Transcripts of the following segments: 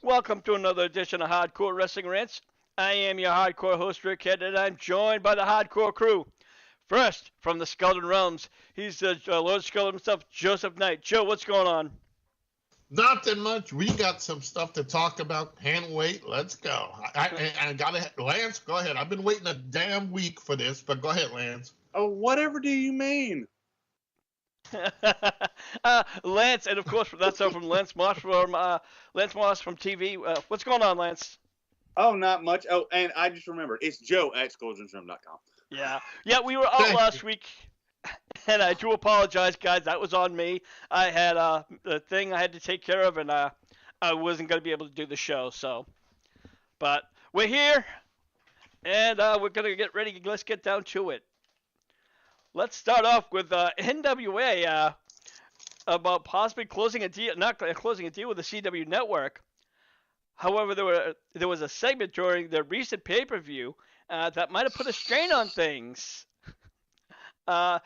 Welcome to another edition of Hardcore Wrestling Rants. I am your hardcore host, Rick Head, and I'm joined by the hardcore crew. First, from the Skeleton Realms, he's the Lord Skeleton himself, Joseph Knight. Joe, what's going on? Nothing much. We got some stuff to talk about. Can't wait. Let's go. I got to, Lance, go ahead. I've been waiting a damn week for this, but go ahead, Lance. Oh, whatever do you mean? Lance, and of course, that's from Lance Moss from TV. What's going on, Lance? Oh, not much. Oh, and I just remembered. It's Joe at SkeletonStream.com. Yeah, we were out last week, and I do apologize, guys. That was on me. I had a thing I had to take care of, and I wasn't going to be able to do the show. So, but we're here, and we're going to get ready. Let's get down to it. Let's start off with NWA about possibly closing a deal, not closing a deal with the CW network. However, there was a segment during the recent pay-per-view that might have put a strain on things. There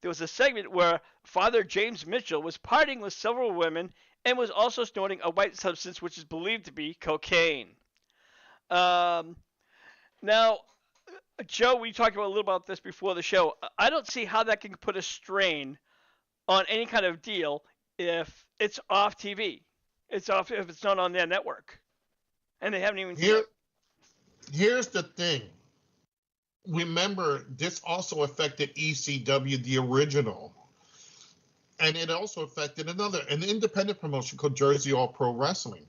was a segment where Father James Mitchell was partying with several women and was also snorting a white substance which is believed to be cocaine. Now, Joe, we talked a little about this before the show. I don't see how that can put a strain on any kind of deal if it's off TV. It's off if it's not on their network, and they haven't even. Here's the thing. Remember, this also affected ECW, the original, and it also affected an independent promotion called Jersey All Pro Wrestling.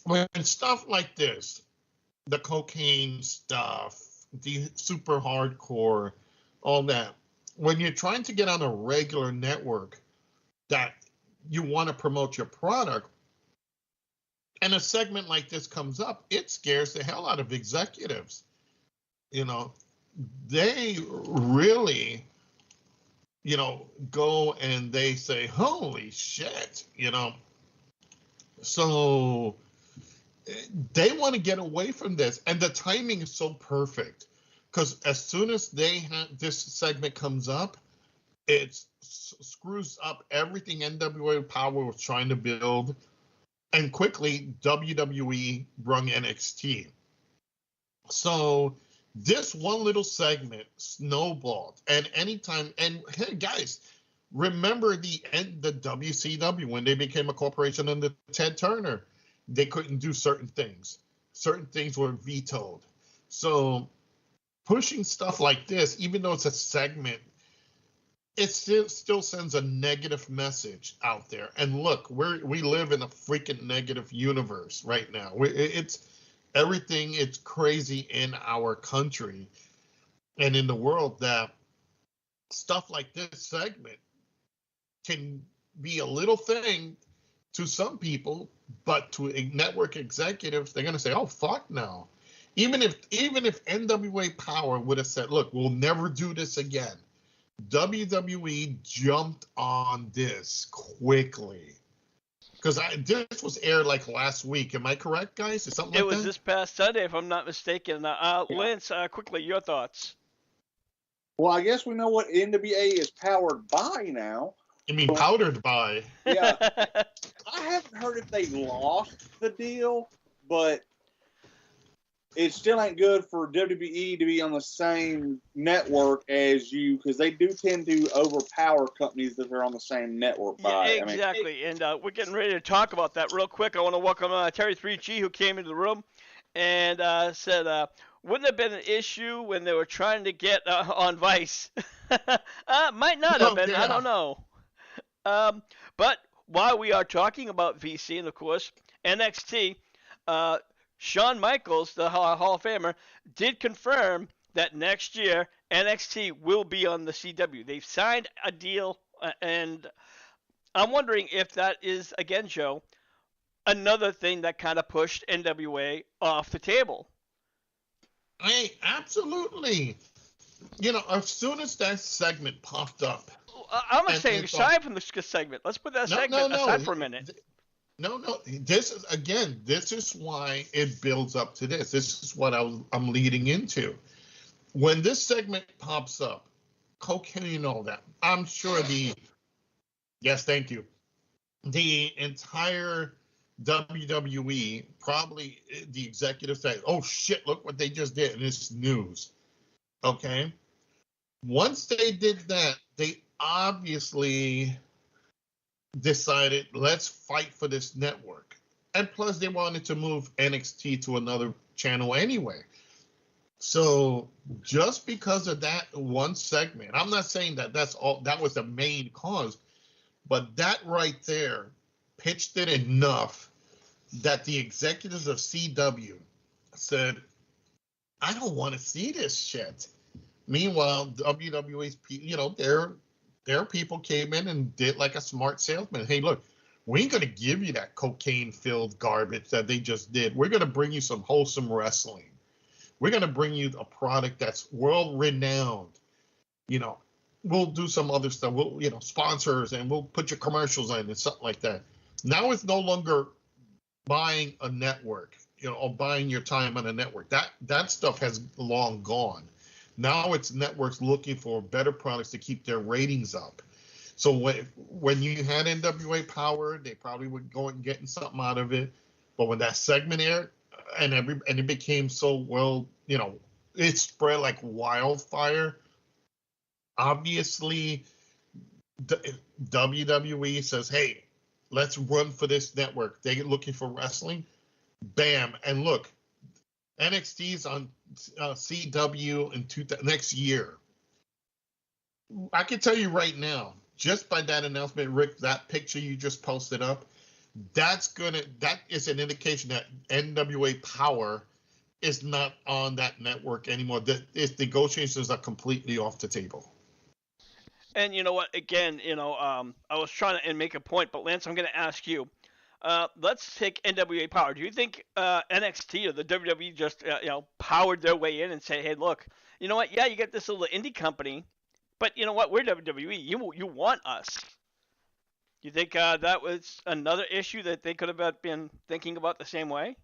When stuff like this, the cocaine stuff, the super hardcore, all that, when you're trying to get on a regular network that you want to promote your product, and a segment like this comes up, it scares the hell out of executives. You know, they really, go and they say, holy shit, So they want to get away from this, and the timing is so perfect because as soon as this segment comes up, it screws up everything NWA Power was trying to build, and quickly WWE brung NXT. So this one little segment snowballed, and hey guys, remember the WCW when they became a corporation under Ted Turner. They couldn't do certain things. Certain things were vetoed. So pushing stuff like this, even though it's a segment, it still sends a negative message out there. And look, we live in a freaking negative universe right now. It's crazy in our country and in the world that stuff like this segment can be a little thing to some people, but to network executives, they're going to say, oh, fuck no. Even if NWA Power would have said, look, we'll never do this again, WWE jumped on this quickly. Because this was aired like last week. Am I correct, guys? Is something like that? It was this past Sunday, if I'm not mistaken. Lance, quickly, your thoughts. Well, I guess we know what NWA is powered by now. You mean powdered by? Yeah. I haven't heard if they lost the deal, but it still ain't good for WWE to be on the same network as you, because they do tend to overpower companies that are on the same network. Yeah, exactly. And we're getting ready to talk about that real quick. I want to welcome Terry 3G, who came into the room and said, wouldn't have been an issue when they were trying to get on Vice. Might not have been. Yeah. I don't know. But while we are talking about VC and, of course, NXT, Shawn Michaels, the Hall of Famer, did confirm that next year NXT will be on the CW. They've signed a deal, and I'm wondering if that is, again, Joe, another thing that kind of pushed NWA off the table. Hey, absolutely. As soon as that segment popped up. I'm saying aside from the segment. Let's put that segment aside for a minute. No. This is why it builds up to this. This is what I'm leading into. When this segment pops up, cocaine and all that, I'm sure yes, thank you. the entire WWE, probably the executives say, "Oh shit, look what they just did," and it's news. Okay. Once they did that, they obviously decided, let's fight for this network. And plus, they wanted to move NXT to another channel anyway. So just because of that one segment, I'm not saying that that's all, that was the main cause, but that right there pitched it enough that the executives of CW said, I don't want to see this shit. Meanwhile, WWE's, their people came in and did like a smart salesman. Hey, look, we ain't gonna give you that cocaine-filled garbage that they just did. We're gonna bring you some wholesome wrestling. We're gonna bring you a product that's world-renowned. You know, we'll do some other stuff. We'll, sponsors, and we'll put your commercials in and something like that. Now it's no longer buying a network, or buying your time on a network. That stuff has long gone. Now it's networks looking for better products to keep their ratings up. So when you had NWA Power, they probably were going and getting something out of it. But when that segment aired, and it became so well, it spread like wildfire. Obviously, WWE says, "Hey, let's run for this network." They're looking for wrestling. Bam, and look, NXT's on CW in next year. I can tell you right now, just by that announcement, Rick, that picture you just posted up, that is an indication that NWA Power is not on that network anymore. Its negotiations are completely off the table. And you know what? Again, I was trying to make a point, but Lance, I'm going to ask you. Let's take NWA Power. Do you think NXT or the WWE just powered their way in and say, "Hey, look, you know what? Yeah, you get this little indie company, but you know what? We're WWE. You want us." Do you think that was another issue that they could have been thinking about the same way?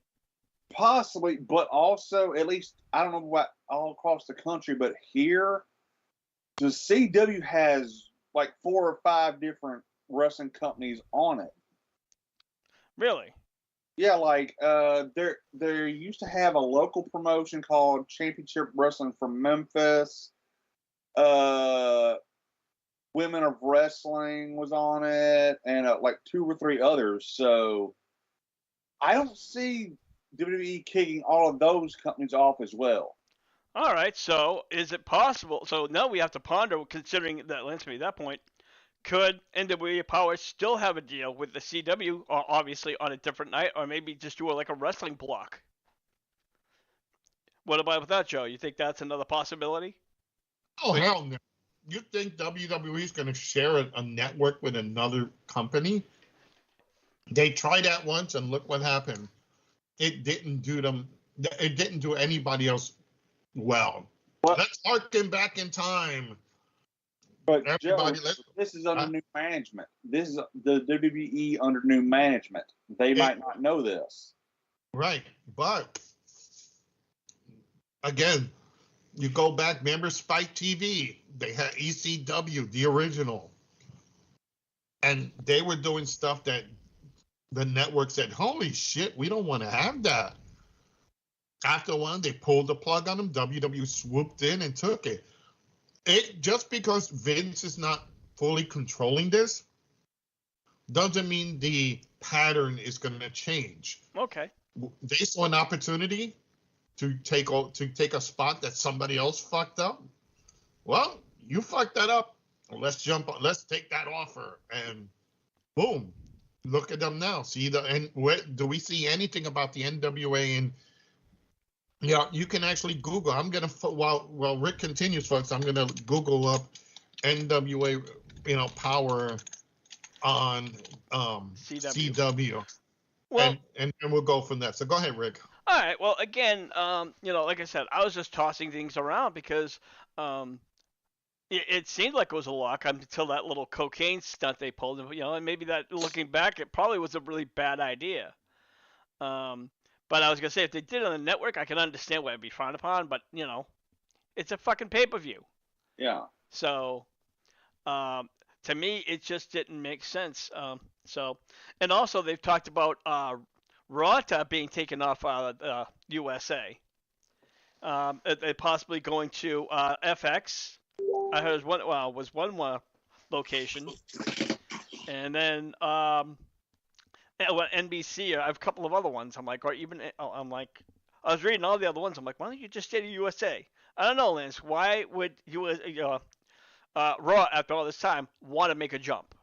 Possibly, but also, at least, I don't know what all across the country, but here, the CW has like 4 or 5 different wrestling companies on it. Really? Yeah, like there used to have a local promotion called Championship Wrestling from Memphis. Women of Wrestling was on it, and like 2 or 3 others. So I don't see WWE kicking all of those companies off as well. All right. So is it possible? So now we have to ponder, considering that Lance made that point. Could NWA Power still have a deal with the CW, or obviously on a different night, or maybe just do like a wrestling block? What about that, Joe? You think that's another possibility? Oh, hell no. You think WWE is going to share a network with another company? They tried that once, and look what happened. It didn't do them. It didn't do anybody else well. Let's harken back in time. But everybody, Joe, this is under new management. This is the WWE under new management. They might not know this. Right. But again, you go back, remember Spike TV? They had ECW, the original. And they were doing stuff that the network said, holy shit, we don't want to have that. After a while, they pulled the plug on them. WWE swooped in and took it. Just because Vince is not fully controlling this doesn't mean the pattern is going to change. Okay. They saw an opportunity to take a spot that somebody else fucked up. Well, you fucked that up. Let's take that offer, and boom, look at them now. Do we see anything about the NWA? And you can actually Google. I'm gonna while Rick continues, folks. I'm gonna Google up NWA, Power on CW. Well, and we'll go from there. So go ahead, Rick. All right. Well, again, like I said, I was just tossing things around because it seemed like it was a lock until that little cocaine stunt they pulled. And maybe that, looking back, it probably was a really bad idea. But I was gonna say, if they did it on the network, I can understand why it'd be frowned upon. But it's a fucking pay-per-view. Yeah. So, to me, it just didn't make sense. And also they've talked about Raw being taken off USA. It possibly going to FX. I heard was one location, and then NBC. I have a couple of other ones. I'm like, or even I'm like, I was reading all the other ones. I'm like, why don't you just stay to USA? I don't know, Lance. Why would Raw after all this time want to make a jump?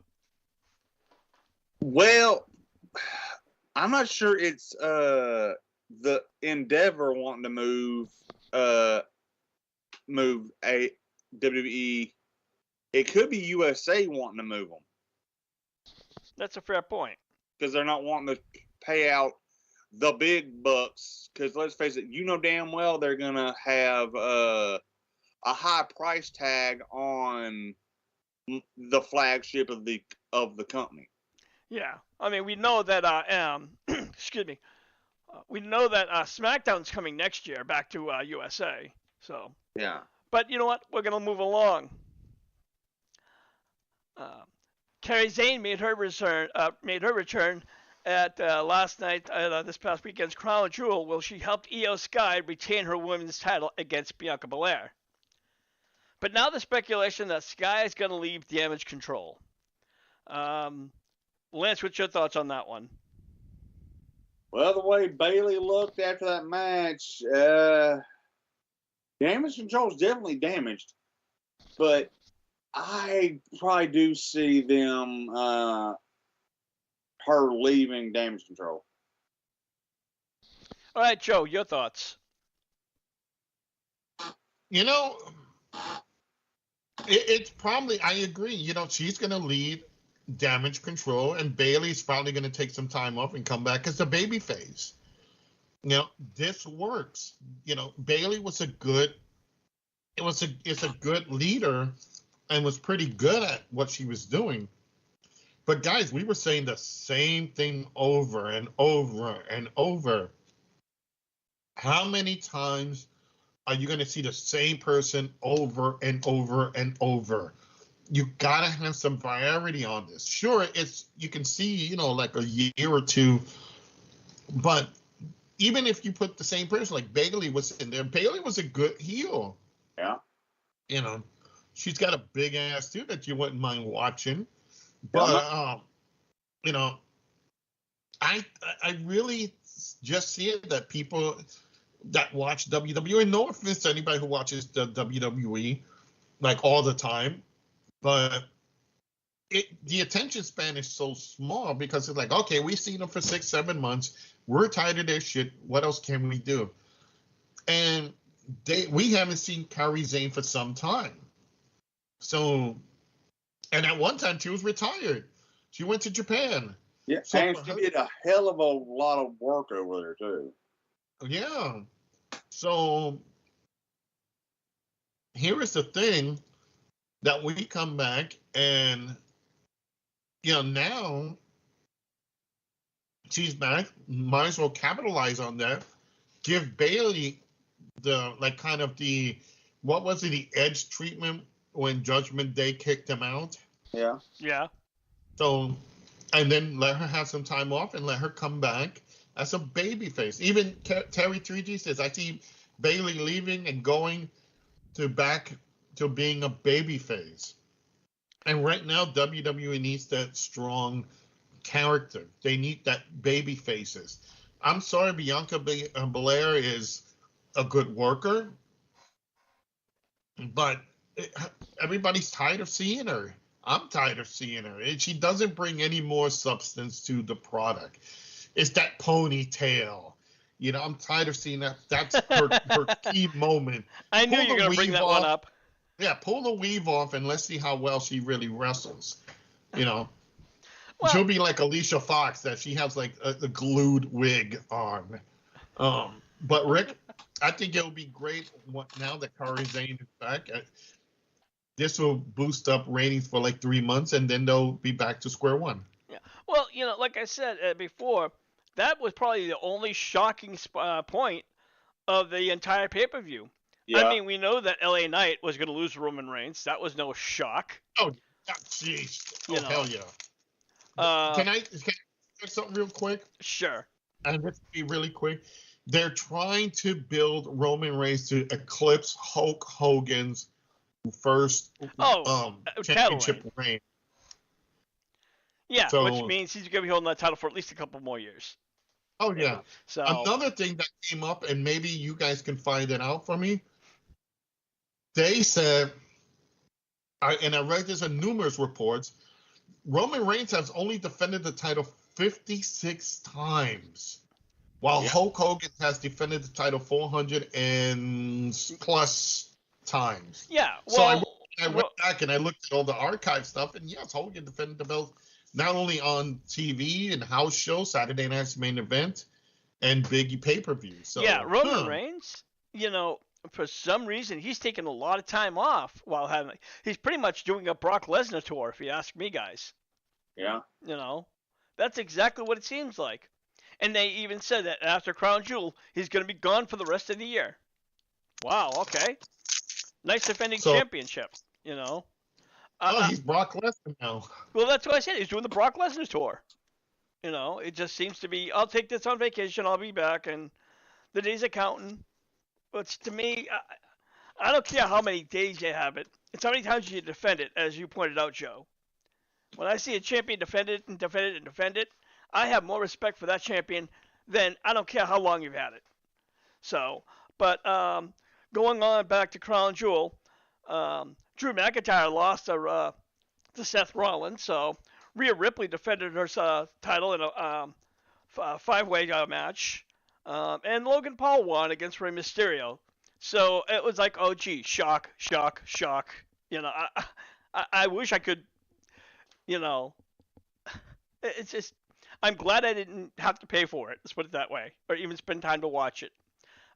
Well, I'm not sure it's the Endeavor wanting to move a WWE. It could be USA wanting to move them That's a fair point. because they're not wanting to pay out the big bucks. Because let's face it, you know damn well they're gonna have a high price tag on the flagship of the company. Yeah, I mean we know that excuse me, we know that SmackDown's coming next year back to USA. So yeah. But you know what? We're gonna move along. Kairi Sane made her return at last night this past weekend's Crown Jewel, where she helped Io Sky retain her women's title against Bianca Belair. But now the speculation that Sky is going to leave Damage Control. Lance, what's your thoughts on that one? Well, the way Bayley looked after that match, Damage Control is definitely damaged, but I probably do see them her leaving Damage Control. All right, Joe, your thoughts. You know, it's probably, I agree. You know, she's going to lead Damage Control, and Bayley's probably going to take some time off and come back as a babyface. You know, this works. You know, Bayley was a good leader and was pretty good at what she was doing. But guys, we were saying the same thing over and over and over. How many times are you going to see the same person over and over and over? You got to have some variety on this. Sure, you can see, you know, like a year or two, but even if you put the same person, like Bayley was in there, Bayley was a good heel. Yeah. You know, she's got a big ass too that you wouldn't mind watching. But you know, I really just see it that people that watch WWE, no offense to anybody who watches the WWE like all the time, but the attention span is so small because it's like, okay, we've seen them for 6-7 months, we're tired of their shit. What else can we do? And we haven't seen Kairi Sane for some time. So, and at one time she was retired. She went to Japan. Yeah, so and she did a hell of a lot of work over there too. Yeah. So here is the thing that we come back and, you know, now she's back. Might as well capitalize on that. Give Bayley the, like, kind of the, what was it, the edge treatment when Judgment Day kicked him out? Yeah. Yeah. So, and then let her have some time off and let her come back as a babyface. Even Terry 3G says, I see Bayley leaving and going back to being a babyface. And right now, WWE needs that strong character. They need that baby faces. I'm sorry, Bianca Belair is a good worker, but everybody's tired of seeing her. I'm tired of seeing her. And she doesn't bring any more substance to the product. It's that ponytail. You know, I'm tired of seeing that. That's her key moment. I knew you were going to bring that one up. Yeah, pull the weave off and let's see how well she really wrestles. You know, well, she'll be like Alicia Fox, that she has like a glued wig on. But Rick, I think it'll be great now that Kairi Sane is back. This will boost up ratings for like 3 months, and then they'll be back to square one. Yeah. Well, you know, like I said before, that was probably the only shocking point of the entire pay-per-view. Yeah. I mean, we know that LA Knight was going to lose Roman Reigns. That was no shock. Oh, Jeez. You Oh, know. hell yeah. Can I say something real quick? Sure. And this will be really quick. They're trying to build Roman Reigns to eclipse Hulk Hogan's first title championship reign. reign. Yeah, which So, means he's going to be holding that title for at least a couple more years. oh yeah. So Another thing that came up, and maybe you guys can find it out for me. They said, and I read this in numerous reports, Roman Reigns has only defended the title 56 times, while Hulk Hogan has defended the title 400 and plus times. Yeah, well, so I went back and I looked at all the archive stuff, and yes, Hogan defended the belt not only on TV and house show, Saturday Night's Main Event, and Biggie pay-per-view. So yeah, Roman Reigns, for some reason he's taking a lot of time off while he's pretty much doing a Brock Lesnar tour, if you ask me, guys. Yeah. That's exactly what it seems like. And they even said that after Crown Jewel, he's going to be gone for the rest of the year. Wow, okay. Nice defending championship, he's Brock Lesnar now. Well, that's what I said. He's doing the Brock Lesnar tour. It just seems to be, I'll take this on vacation, I'll be back, and the days are counting. But to me, I don't care how many days you have it. It's how many times you defend it, as you pointed out, Joe. When I see a champion defend it and defend it and defend it, I have more respect for that champion than I don't care how long you've had it. So, but going on back to Crown Jewel, Drew McIntyre lost to Seth Rollins, so Rhea Ripley defended her title in a five-way match, and Logan Paul won against Rey Mysterio. So it was like, oh gee, shock, shock, shock. I wish I could, it's just, I'm glad I didn't have to pay for it. Let's put it that way, or even spend time to watch it.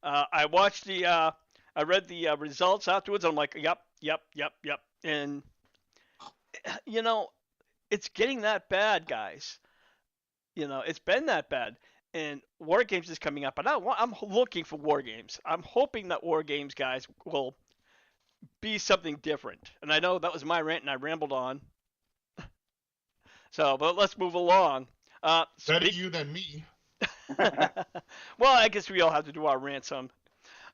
I watched I read the results afterwards. And I'm like, yep. And it's getting that bad, guys. It's been that bad. And War Games is coming up, and I'm looking for War Games. I'm hoping that War Games, guys, will be something different. And I know that was my rant, and I rambled on. So, but let's move along. Better you than me. Well, I guess we all have to do our rant some.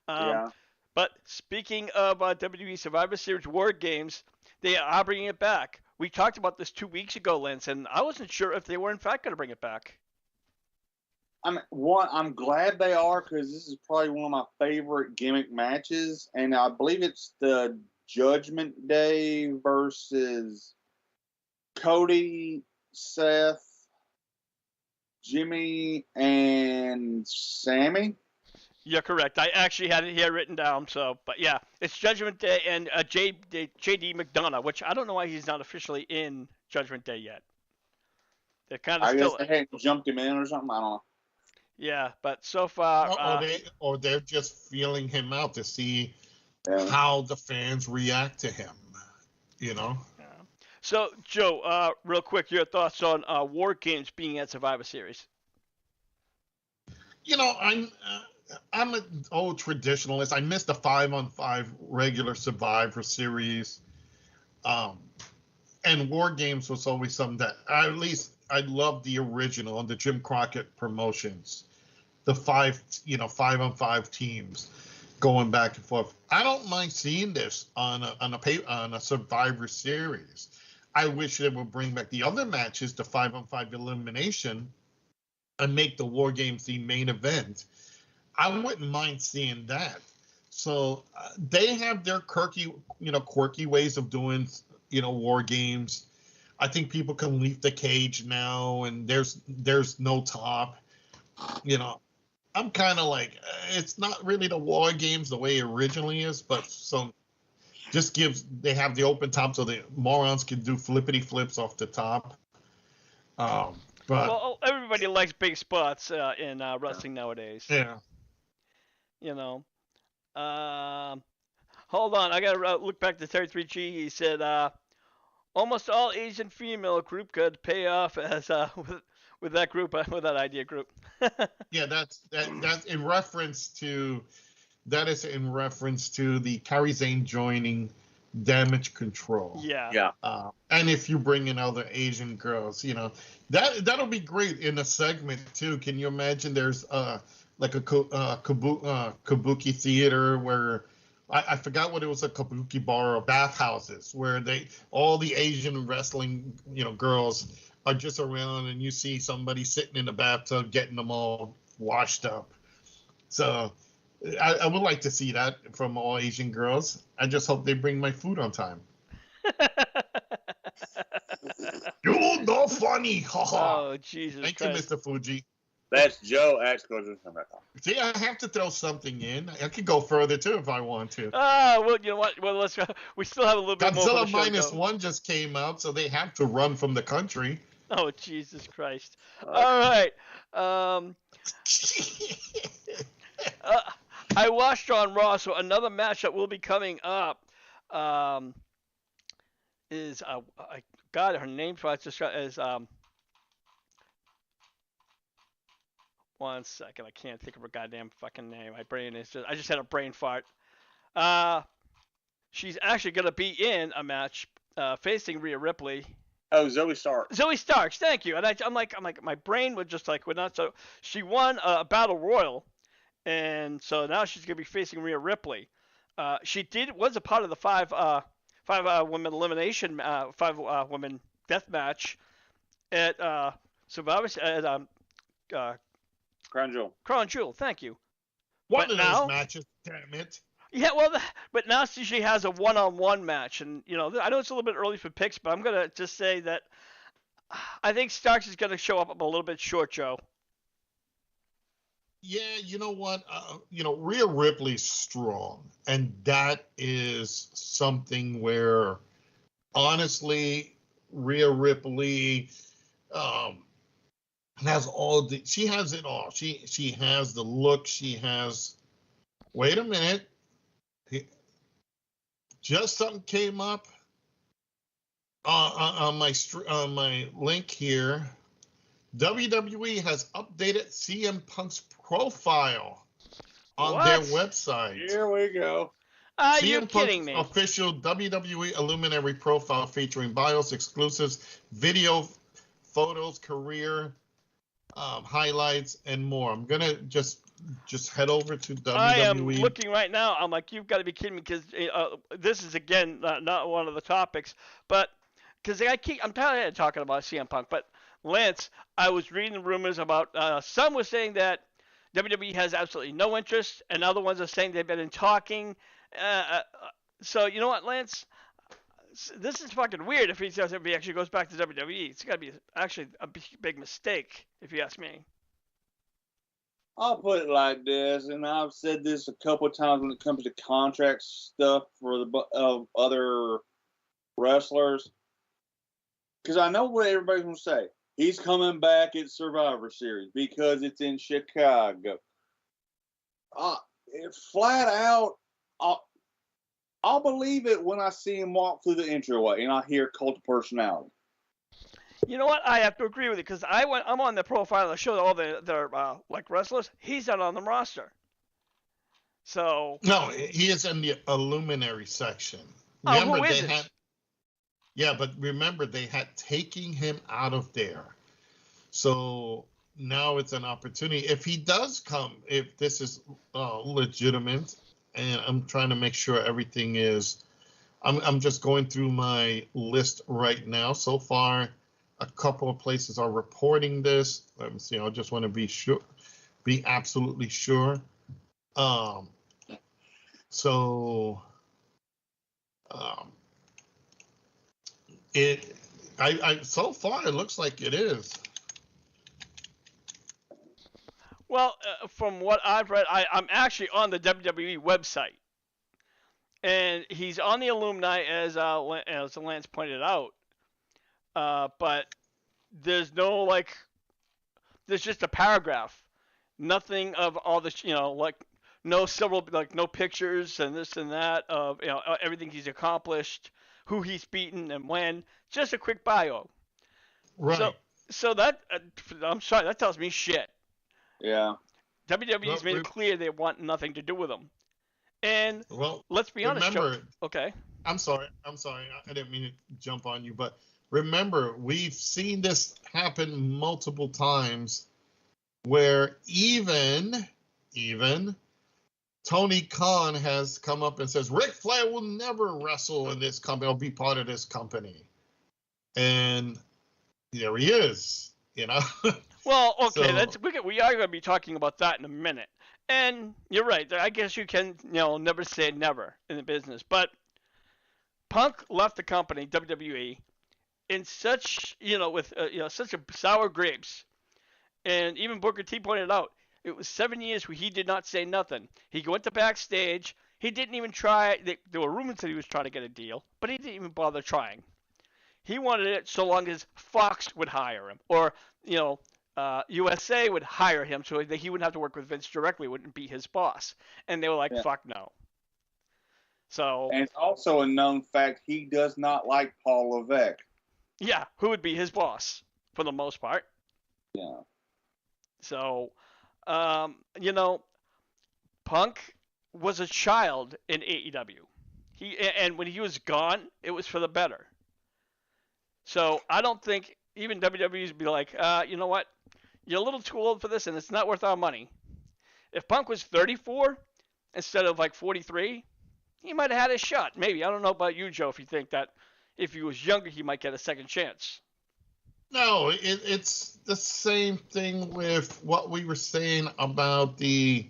Yeah. But speaking of WWE Survivor Series War Games, they are bringing it back. We talked about this 2 weeks ago, Lance, and I wasn't sure if they were in fact going to bring it back. I'm glad they are, because this is probably one of my favorite gimmick matches, and I believe it's the Judgment Day versus Cody, Seth, Jimmy, and Sammy. You're correct. I actually had it here written down. So, but yeah, it's Judgment Day and JD McDonough, which I don't know why he's not officially in Judgment Day yet. They're kind of guess they hadn't jumped him in or something. I don't know. Yeah, but so far, or they're just feeling him out to see how the fans react to him. Yeah. So, Joe, real quick, your thoughts on War Games being at Survivor Series? I'm an old traditionalist. I missed the 5-on-5 regular Survivor Series. And War Games was always something that I loved the original and the Jim Crockett promotions. The 5-on-5 teams going back and forth. I don't mind seeing this on a Survivor Series. I wish they would bring back the other matches, the 5-on-5 elimination, and make the War Games the main event. I wouldn't mind seeing that. So they have their quirky ways of doing, War Games. I think people can leave the cage now, and there's no top. I'm kind of like, it's not really the War Games the way it originally is, but they have the open top so the morons can do flippity flips off the top. But everybody likes big spots in wrestling nowadays. Yeah. Hold on, I gotta look back to Terry 3G. He said almost all Asian female group could pay off as with that group, with that idea group. Yeah, that's in reference to the Kairi Sane joining Damage Control. Yeah. Yeah. And if you bring in other Asian girls, that'll be great in a segment too. Can you imagine? There's like a kabuki theater where I forgot what it was, a kabuki bar or bathhouses where all the Asian wrestling girls are just around, and you see somebody sitting in the bathtub getting them all washed up. So I would like to see that from all Asian girls. I just hope they bring my food on time. You're not funny. Oh, Jesus Thank Christ. you, Mr. Fuji. That's Joe Axel. See, I have to throw something in. I could go further too if I want to. Well, you know what? Well, we still have a little bit more for the Godzilla show Minus go. One just came out, so they have to run from the country. Oh, Jesus Christ. All right. I watched on Raw, so another match that will be coming up is I got her name is one second, I can't think of her goddamn fucking name. My brain is I just had a brain fart. She's actually gonna be in a match facing Rhea Ripley. Oh, Zoe Stark. Zoe Starks, thank you. And I'm like, my brain would just would not. So she won a battle royal, and so now she's gonna be facing Rhea Ripley. She was a part of the five women elimination, five women death match at Survivor at Crown Jewel. Crown Jewel. Thank you. One But of now- those matches, damn it. Yeah, well, but now she has a one-on-one match, and I know it's a little bit early for picks, but I'm gonna just say that I think Starks is gonna show up a little bit short, Joe. Yeah, you know what? Rhea Ripley's strong, and that is something where, honestly, Rhea Ripley has she has it all. She has the look. She has. Wait a minute. Just something came up on my link here. WWE has updated CM Punk's profile on their website. Here we go. You're kidding me. Official WWE Illuminary profile featuring bios, exclusives, video, photos, career highlights, and more. I'm gonna just head over to WWE. I am looking right now. I'm like, you've got to be kidding me, because this is again not one of the topics, but because I'm tired of talking about CM Punk. But Lance, I was reading rumors about some were saying that WWE has absolutely no interest, and other ones are saying they've been in talking. So you know what, Lance? This is fucking weird if he actually goes back to WWE. It's got to be actually a big mistake, if you ask me. I'll put it like this, and I've said this a couple of times when it comes to contract stuff for the other wrestlers, because I know what everybody's going to say. He's coming back at Survivor Series because it's in Chicago. Flat out, I'll believe it when I see him walk through the entryway and I hear Cult of Personality. You know what? I have to agree with you, because I'm on the profile that shows all their wrestlers. He's not on the roster. So no, he is in the Illuminary section. Who is it? Yeah, but remember they had taken him out of there. So now it's an opportunity. If he does come, if this is legitimate, and I'm trying to make sure everything is, I'm just going through my list right now. So far, a couple of places are reporting this. Let me see. I just want to be absolutely sure. So so far it looks like it is. Well, from what I've read, I'm actually on the WWE website, and he's on the alumni as Lance pointed out. But there's no there's just a paragraph, nothing of all this, no pictures and this and that of everything he's accomplished, who he's beaten and when, just a quick bio. Right. So that I'm sorry, that tells me shit. Yeah. WWE's made it clear they want nothing to do with him. And Well, let's be honest, Joe. remember, Okay. I'm sorry. I'm sorry. I didn't mean to jump on you, but remember, we've seen this happen multiple times where even Tony Khan has come up and says Ric Flair will never wrestle in this company or be part of this company. And there he is, you know. Well, okay, So we are going to be talking about that in a minute. And you're right. I guess you can, never say never in the business. But Punk left the company, WWE, in such, with such a sour grapes. And even Booker T pointed out, it was 7 years where he did not say nothing. He went to backstage. He didn't even try. There were rumors that he was trying to get a deal, but he didn't even bother trying. He wanted it so long as Fox would hire him, or USA would hire him, so that he wouldn't have to work with Vince directly, wouldn't be his boss. And they were like, Yeah. "Fuck no." So. And it's also a known fact he does not like Paul Levesque. Yeah, who would be his boss for the most part. Yeah. So, Punk was a child in AEW. And when he was gone, it was for the better. So I don't think even WWE's be like, you know what? You're a little too old for this, and it's not worth our money. If Punk was 34 instead of like 43, he might have had a shot. Maybe. I don't know about you, Joe, if you think that if he was younger, he might get a second chance. no, it's the same thing with what we were saying about when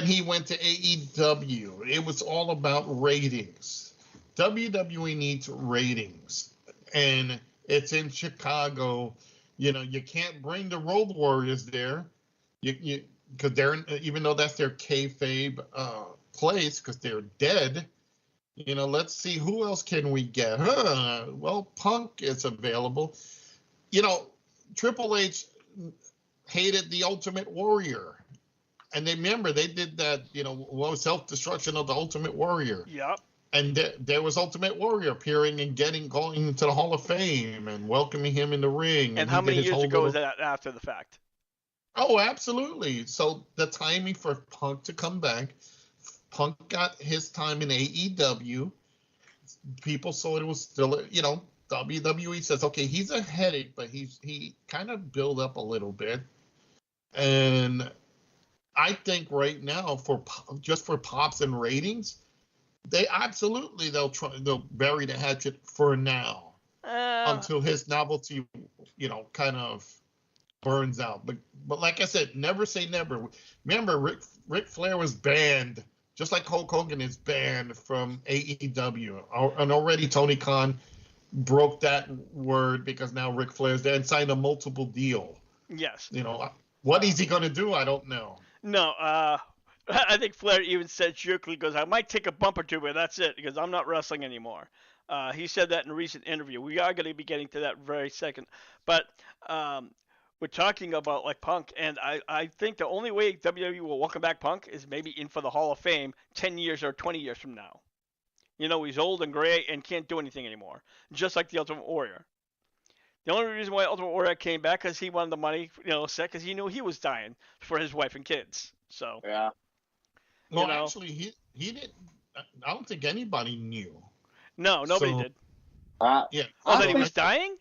he went to AEW. It was all about ratings. WWE needs ratings, and it's in Chicago. You can't bring the Road Warriors there, because even though that's their kayfabe place, because they're dead. Let's see, who else can we get? Well, Punk is available. Triple H hated the Ultimate Warrior, and remember they did that. Self-destruction of the Ultimate Warrior. Yep. And there was Ultimate Warrior appearing and going into the Hall of Fame and welcoming him in the ring. And how many years ago was that after the fact? Oh, absolutely. So the timing for Punk to come back, Punk got his time in AEW. People saw it was still, WWE says, okay, he's a headache, but he kind of built up a little bit. And I think right now just for pops and ratings, they'll bury the hatchet for now until his novelty, kind of burns out. But like I said, never say never. Remember, Ric Flair was banned, just like Hulk Hogan is banned from AEW, and already Tony Khan broke that word because now Ric Flair's there and signed a multiple deal. Yes. What is he going to do? I don't know. No, I think Flair even said jokingly, goes, I might take a bump or two, but that's it, because I'm not wrestling anymore. He said that in a recent interview. We are going to be getting to that very second. But we're talking about like Punk, and I think the only way WWE will welcome back Punk is maybe in for the Hall of Fame 10 years or 20 years from now. He's old and gray and can't do anything anymore, just like the Ultimate Warrior. The only reason why Ultimate Warrior came back because he wanted the money, set because he knew he was dying for his wife and kids. So yeah. Well, actually, he didn't. I don't think anybody knew. No, nobody did. Yeah. Oh, that he was dying?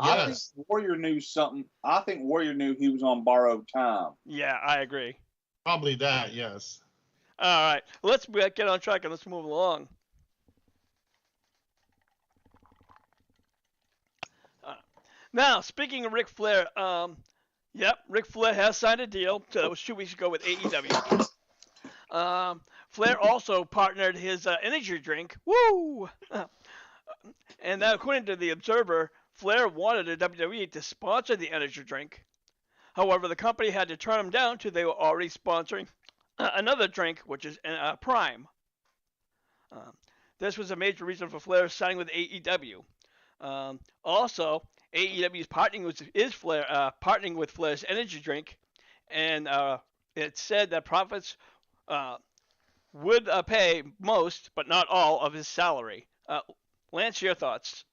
I think Warrior knew something. I think Warrior knew he was on borrowed time. Yeah, I agree. Probably that, yes. All right, let's get on track and let's move along. Now, speaking of Ric Flair, Ric Flair has signed a deal. That was 2 weeks ago with AEW. Flair also partnered his energy drink. Woo! And that, according to the Observer, Flair wanted the WWE to sponsor the energy drink. However, the company had to turn him down because they were already sponsoring another drink, which is Prime. This was a major reason for Flair signing with AEW. Also, AEW is partnering with Flair's energy drink, and it said that profits would pay most, but not all, of his salary. Lance, your thoughts?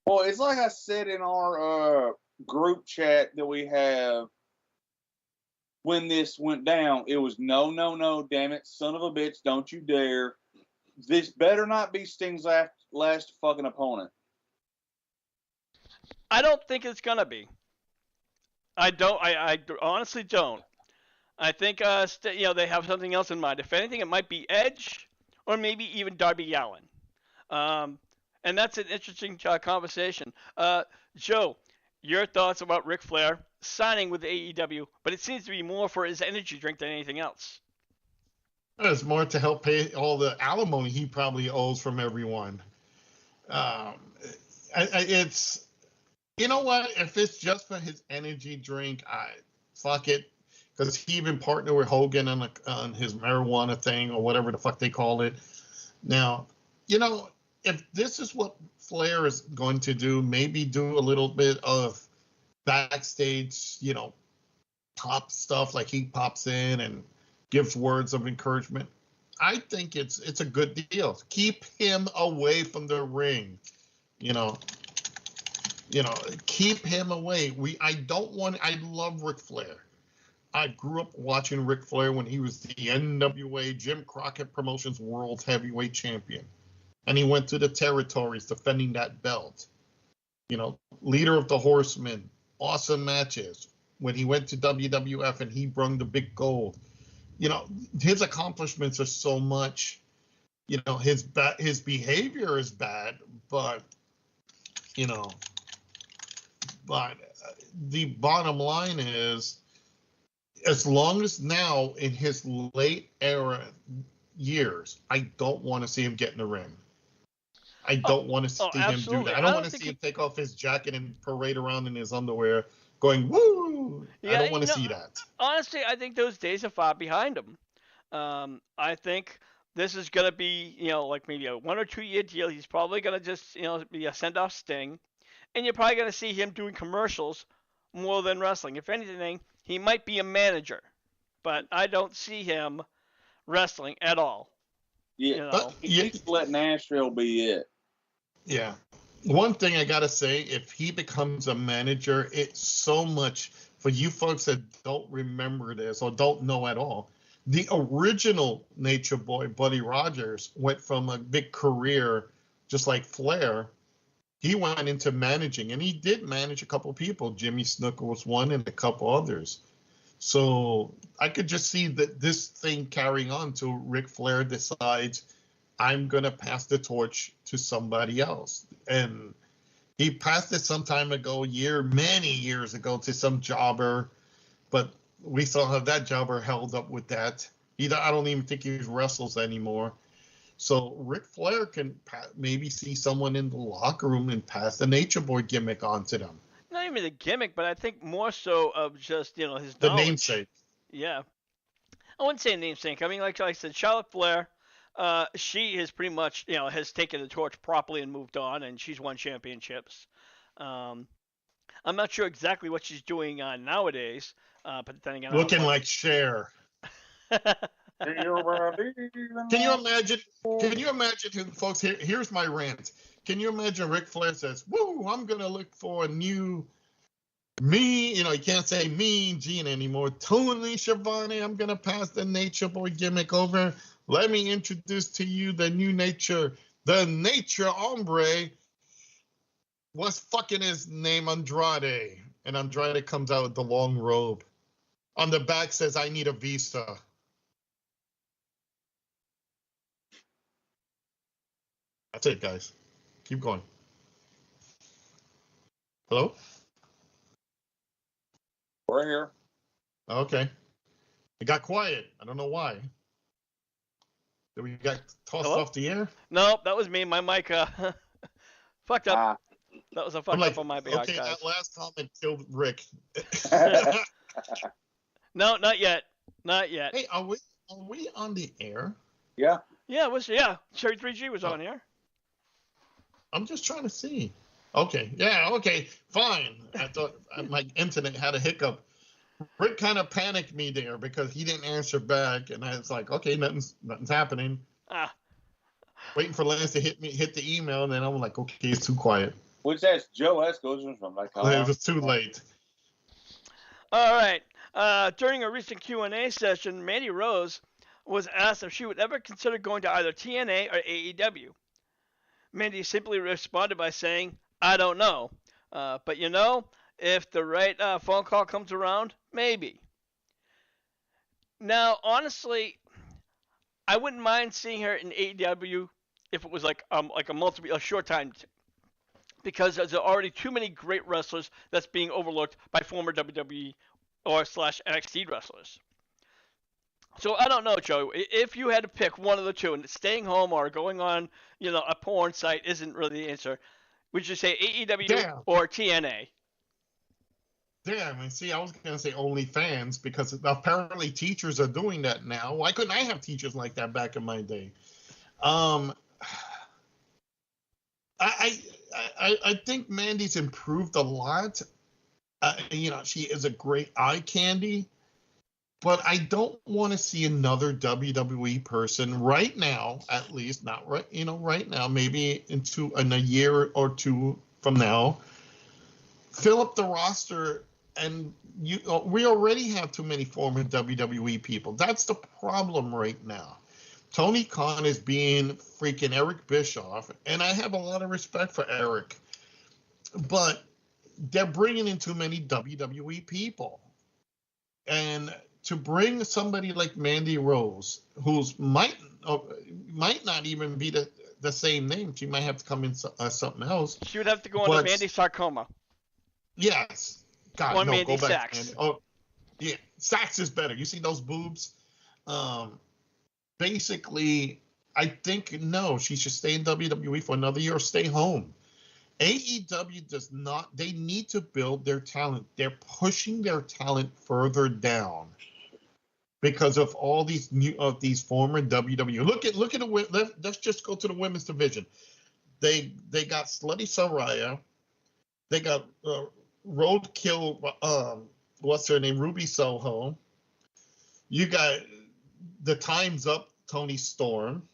Well, it's like I said in our group chat that we have. when this went down, it was no, damn it, son of a bitch, don't you dare. This better not be Sting's last fucking opponent. I don't think it's gonna be. I don't. I honestly don't. I think they have something else in mind. If anything, it might be Edge or maybe even Darby Allin. And that's an interesting conversation. Joe, your thoughts about Ric Flair signing with AEW, but it seems to be more for his energy drink than anything else. It's more to help pay all the alimony he probably owes from everyone. It's, you know what? If it's just for his energy drink, fuck it. Because he even partnered with Hogan on his marijuana thing or whatever the fuck they call it. Now, if this is what Flair is going to do, maybe do a little bit of backstage, pop stuff, like he pops in and gives words of encouragement. I think it's a good deal. Keep him away from the ring. Keep him away. I love Ric Flair. I grew up watching Ric Flair when he was the NWA Jim Crockett Promotions World Heavyweight Champion. And he went to the territories defending that belt. Leader of the Horsemen, awesome matches. When he went to WWF and he brung the big gold. His accomplishments are so much. His behavior is bad, but the bottom line is, as long as now in his late era years, I don't want to see him get in the ring. I don't want to see him do that. I don't want to see him take off his jacket and parade around in his underwear going, woo! Yeah, I don't want to see that. Honestly, I think those days are far behind him. I think this is going to be, like maybe a 1 or 2 year deal. He's probably going to just, be a send-off Sting. And you're probably going to see him doing commercials more than wrestling. If anything, he might be a manager. But I don't see him wrestling at all. Yeah, he needs to let Nashville be it. Yeah. One thing I got to say, if he becomes a manager, it's so much for you folks that don't remember this or don't know at all. The original Nature Boy, Buddy Rogers, went from a big career just like Flair. He went into managing, and he did manage a couple people. Jimmy Snuka was one and a couple others. So I could just see that this thing carrying on till Ric Flair decides, I'm going to pass the torch to somebody else. And he passed it some time ago, many years ago, to some jobber. But we saw how that jobber held up with that. I don't even think he wrestles anymore. So Ric Flair can maybe see someone in the locker room and pass the Nature Boy gimmick on to them. Not even the gimmick, but I think more so of just, his knowledge. The namesake. Yeah. I wouldn't say namesake. I mean, like I said, Charlotte Flair, she is pretty much, has taken the torch properly and moved on, and she's won championships. I'm not sure exactly what she's doing nowadays, but then again, looking like Cher. Can you imagine? Can you imagine, folks? Here's my rant. Can you imagine Ric Flair says, "Woo, I'm gonna look for a new me." You can't say Mean Gene anymore. Tony Schiavone, I'm gonna pass the Nature Boy gimmick over. Let me introduce to you the new Nature, the Nature Hombre. What's fucking his name? Andrade. And Andrade comes out with the long robe. On the back says, "I need a visa." That's it, guys. Keep going. Hello? We're here. Okay. It got quiet. I don't know why. Did we got tossed off the air? No, that was me. My mic fucked up. That was a fuck up on my behalf, okay, guys. That last comment killed Rick. No, not yet. Not yet. Hey, are we on the air? Yeah. Yeah, Cherry 3G was on here. I'm just trying to see. Okay. Yeah, okay. Fine. I thought my internet had a hiccup. Rick kind of panicked me there because he didn't answer back, and I was like, okay, nothing's happening. Waiting for Lance to hit the email, and then I'm like, okay, it's too quiet. Which that's Joe Esco's from my car. It was too late. All right. During a recent Q&A session, Mandy Rose was asked if she would ever consider going to either TNA or AEW. Mandy simply responded by saying, "I don't know. But if the right phone call comes around, maybe." Now, honestly, I wouldn't mind seeing her in AEW if it was like a short time, because there's already too many great wrestlers that's being overlooked by former WWE or slash NXT wrestlers. So I don't know, Joe. If you had to pick one of the two, and staying home or going on, a porn site isn't really the answer, would you say AEW Damn. or TNA? Damn, and see, I was going to say OnlyFans because apparently teachers are doing that now. Why couldn't I have teachers like that back in my day? I think Mandy's improved a lot. She is a great eye candy, but I don't want to see another WWE person right now, at least not right now, maybe in a year or two from now, fill up the roster. And we already have too many former WWE people. That's the problem right now. Tony Khan is being freaking Eric Bischoff, and I have a lot of respect for Eric, but they're bringing in too many WWE people. And to bring somebody like Mandy Rose, who's might not even be the same name, she might have to come in something else. She would have to go into Mandy Sarcoma. Yes. God, or no, Mandy go back Sachs. to Mandy. Oh, yeah, Sachs is better. You see those boobs? Basically, I think, no, she should stay in WWE for another year or stay home. AEW does not, they need to build their talent. They're pushing their talent further down because of all these former WWE. Look at let's just go to the women's division. They got Slutty Saraya. They got Roadkill, what's her name? Ruby Soho. You got the Time's Up, Tony Storm.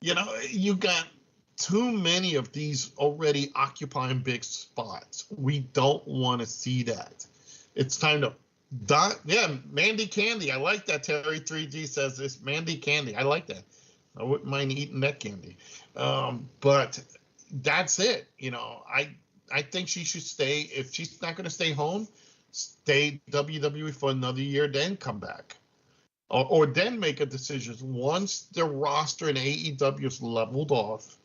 You got too many of these already occupying big spots. We don't want to see that. It's time to Mandy Candy. I like that. Terry 3G says this. Mandy Candy. I like that. I wouldn't mind eating that candy. But that's it. I think she should stay. If she's not going to stay home, stay WWE for another year, then come back. Or then make a decision once the roster in AEW is leveled off.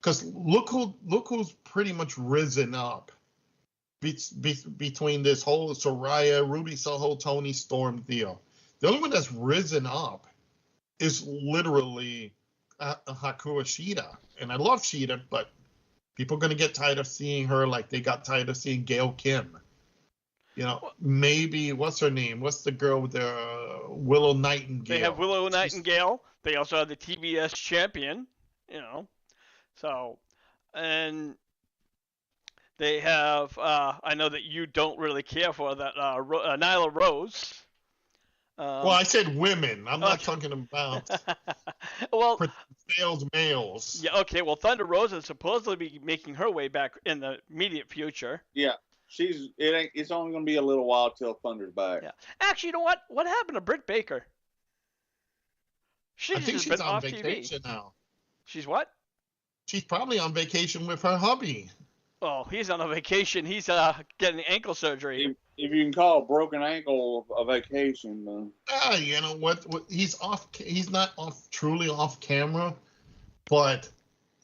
Because look who's pretty much risen up between this whole Saraya, Ruby Soho, Tony Storm deal. The only one that's risen up is literally Hikaru Shida. And I love Shida, but people are going to get tired of seeing her like they got tired of seeing Gail Kim. Maybe, what's her name? What's the girl with the Willow Nightingale? They have Willow Nightingale. They also have the TBS champion, So, and they have, I know that you don't really care for that, Nyla Rose. Well, I said women. I'm not talking about sales males. Yeah, okay. Well, Thunder Rosa is supposedly be making her way back in the immediate future. Yeah, it's only going to be a little while till Thunder's back. Yeah. Actually, you know what? What happened to Britt Baker? I think she's on vacation now. She's what? She's probably on vacation with her hubby. Oh, he's on a vacation. He's getting ankle surgery. If you can call a broken ankle a vacation, then. You know what? He's off. He's not truly off camera, but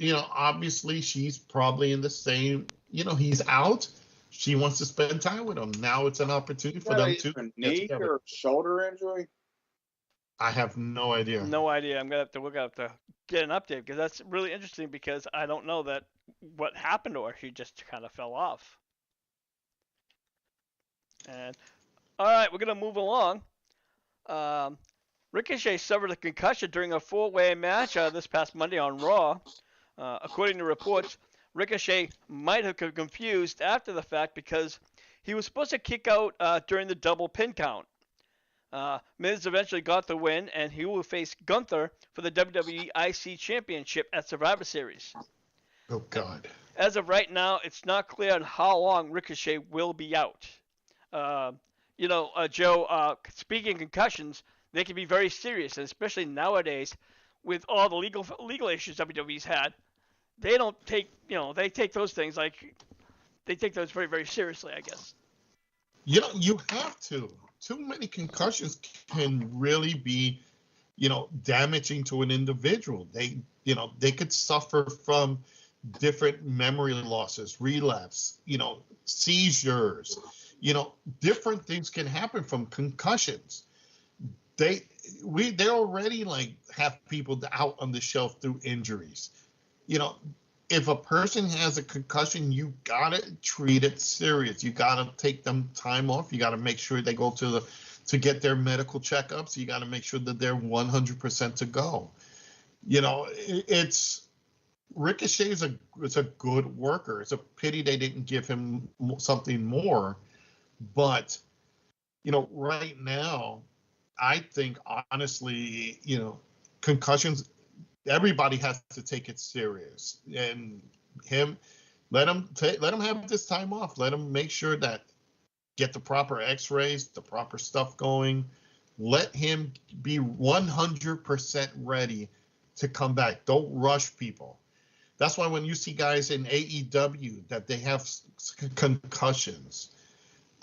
obviously she's probably in the same. He's out. She wants to spend time with him. Now it's an opportunity for them to. A knee or shoulder injury? I have no idea. No idea. We're gonna have to get an update because that's really interesting because I don't know what happened to her. She just kind of fell off. And all right, we're gonna move along. Ricochet suffered a concussion during a four-way match this past Monday on Raw. According to reports, Ricochet might have been confused after the fact because he was supposed to kick out during the double pin count. Miz eventually got the win, and he will face Gunther for the WWE IC Championship at Survivor Series. Oh, God. As of right now, it's not clear on how long Ricochet will be out. Joe, speaking of concussions, they can be very serious, and especially nowadays with all the legal issues WWE's had. They don't take, they take those things like they take those very, very seriously, I guess. You have to. Too many concussions can really be, damaging to an individual. They could suffer from different memory losses, relapse, seizures, different things can happen from concussions. They already like have people out on the shelf through injuries. You know, if a person has a concussion, you gotta treat it serious. You gotta take them time off. You gotta make sure they go to get their medical checkups. You gotta make sure that they're 100% to go. It's Ricochet is a good worker. It's a pity they didn't give him something more. But right now, I think honestly, concussions. Everybody has to take it serious, and him, let him have this time off. Let him make sure that get the proper X-rays, the proper stuff going. Let him be 100% ready to come back. Don't rush people. That's why when you see guys in AEW that they have concussions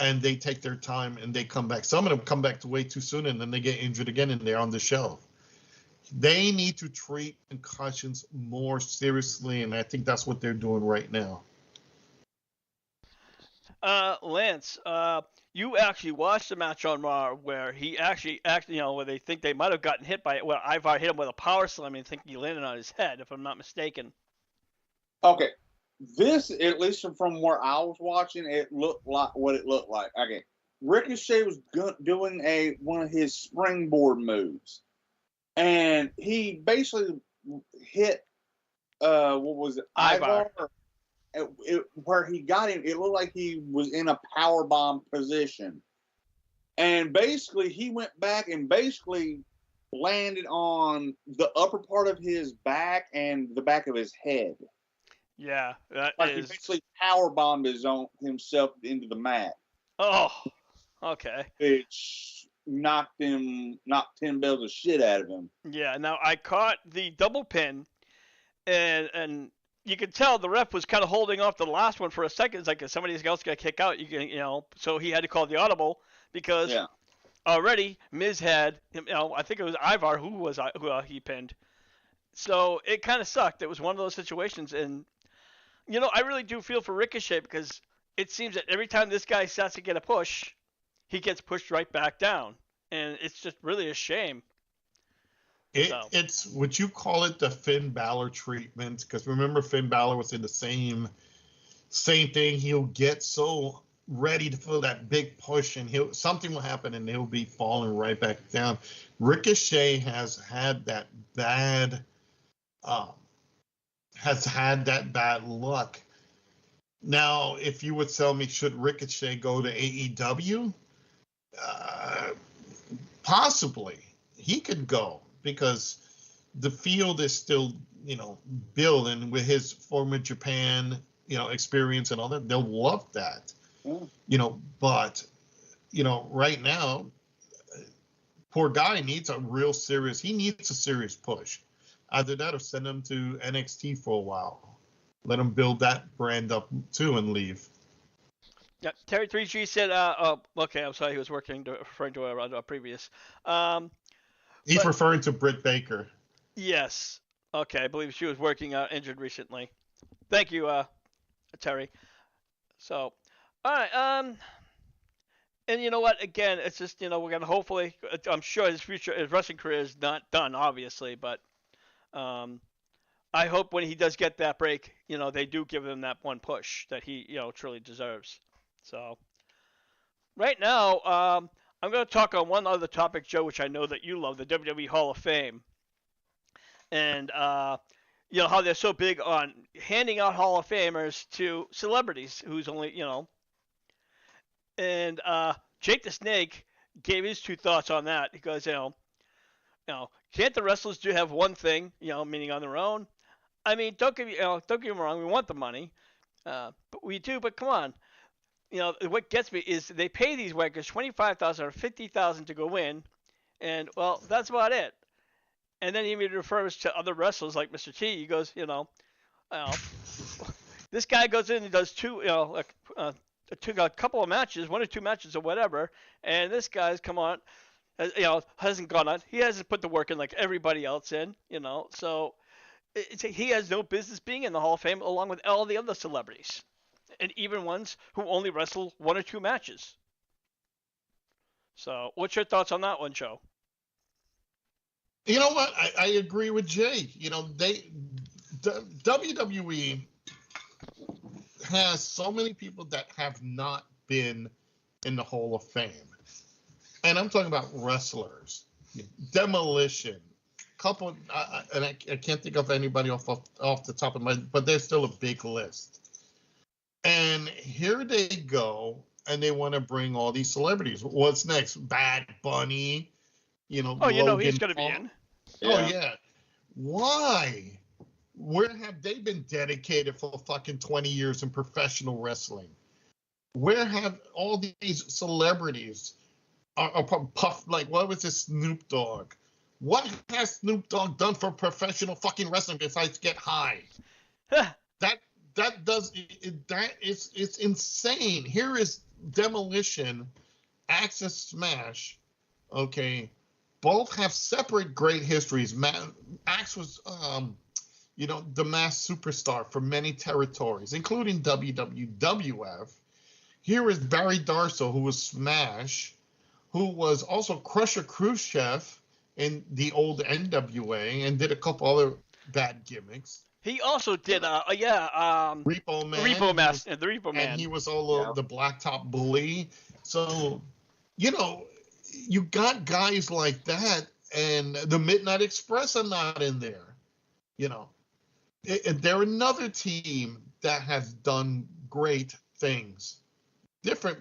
and they take their time and they come back. Some of them come back way too soon and then they get injured again and they're on the shelf. They need to treat concussions more seriously, and I think that's what they're doing right now. Lance, you actually watched the match on Raw where he actually, where they think they might have gotten hit by it. Well, Ivar hit him with a power slam and think he landed on his head, if I'm not mistaken. Okay. This, at least from where I was watching, it looked like what it looked like. Okay. Ricochet was doing one of his springboard moves. And he basically hit, what was it? Ivar. Where he got him, it looked like he was in a power bomb position. And basically, he went back and basically landed on the upper part of his back and the back of his head. Yeah, He basically power bombed himself into the mat. Oh, okay. Which knocked 10 bells of shit out of him. Yeah, now I caught the double pin, and you could tell the ref was kind of holding off the last one for a second. It's like if somebody else got kicked out, so he had to call the audible because already Miz had, I think it was Ivar who he pinned. So it kind of sucked. It was one of those situations, and I really do feel for Ricochet because it seems that every time this guy starts to get a push, he gets pushed right back down, and it's just really a shame. It's would you call it the Finn Balor treatment? Because remember, Finn Balor was in the same thing. He'll get so ready to feel that big push, and something will happen, and he'll be falling right back down. Ricochet has had that bad luck. Now, if you would tell me, should Ricochet go to AEW? Possibly. He could go because the field is still, building with his former Japan, experience and all that. They'll love that. But, right now, poor guy needs he needs a serious push. Either that or send him to NXT for a while. Let him build that brand up too and leave. Yeah, Terry 3G said, okay, I'm sorry, he was referring to a previous. He's referring to Britt Baker. Yes. Okay, I believe she was working injured recently. Thank you, Terry. So, all right, and you know what? Again, it's just, we're going to hopefully, I'm sure his wrestling career is not done, obviously, but I hope when he does get that break, they do give him that one push that he, truly deserves. So, right now, I'm going to talk on one other topic, Joe, which I know that you love, the WWE Hall of Fame. And, how they're so big on handing out Hall of Famers to celebrities who's only, And Jake the Snake gave his two thoughts on that. He goes, can't the wrestlers do have one thing, meaning on their own? I mean, don't get me wrong, we want the money, but we do. But come on, what gets me is they pay these workers $25,000 or $50,000 to go in, and well, that's about it. And then he even refers to other wrestlers like Mr. T. He goes, this guy goes in and does a couple of matches, 1 or 2 matches or whatever, and this guy's come on, hasn't gone on. He hasn't put the work in like everybody else in, so he has no business being in the Hall of Fame along with all the other celebrities, and even ones who only wrestle 1 or 2 matches. So, what's your thoughts on that one, Joe? You know what? I agree with Jay. WWE has so many people that have not been in the Hall of Fame. And I'm talking about wrestlers. Demolition. Couple, and I can't think of anybody off the top of my head, but there's still a big list. And here they go, and they want to bring all these celebrities. What's next? Bad Bunny, Logan he's going to be in. Yeah. Oh, yeah. Why? Where have they been dedicated for fucking 20 years in professional wrestling? Where have all these celebrities are puffed, like, what was this Snoop Dogg? What has Snoop Dogg done for professional fucking wrestling besides get high? It's insane. Here is Demolition, Axis Smash, okay? Both have separate great histories. Axe was, the mass superstar for many territories, including WWF. Here is Barry Darsow, who was Smash, who was also Crusher Khrushchev in the old NWA and did a couple other bad gimmicks. He also did, Repo Man. The Repo Man. And he was all the Blacktop Bully. So, you got guys like that, and the Midnight Express are not in there. They're another team that has done great things, different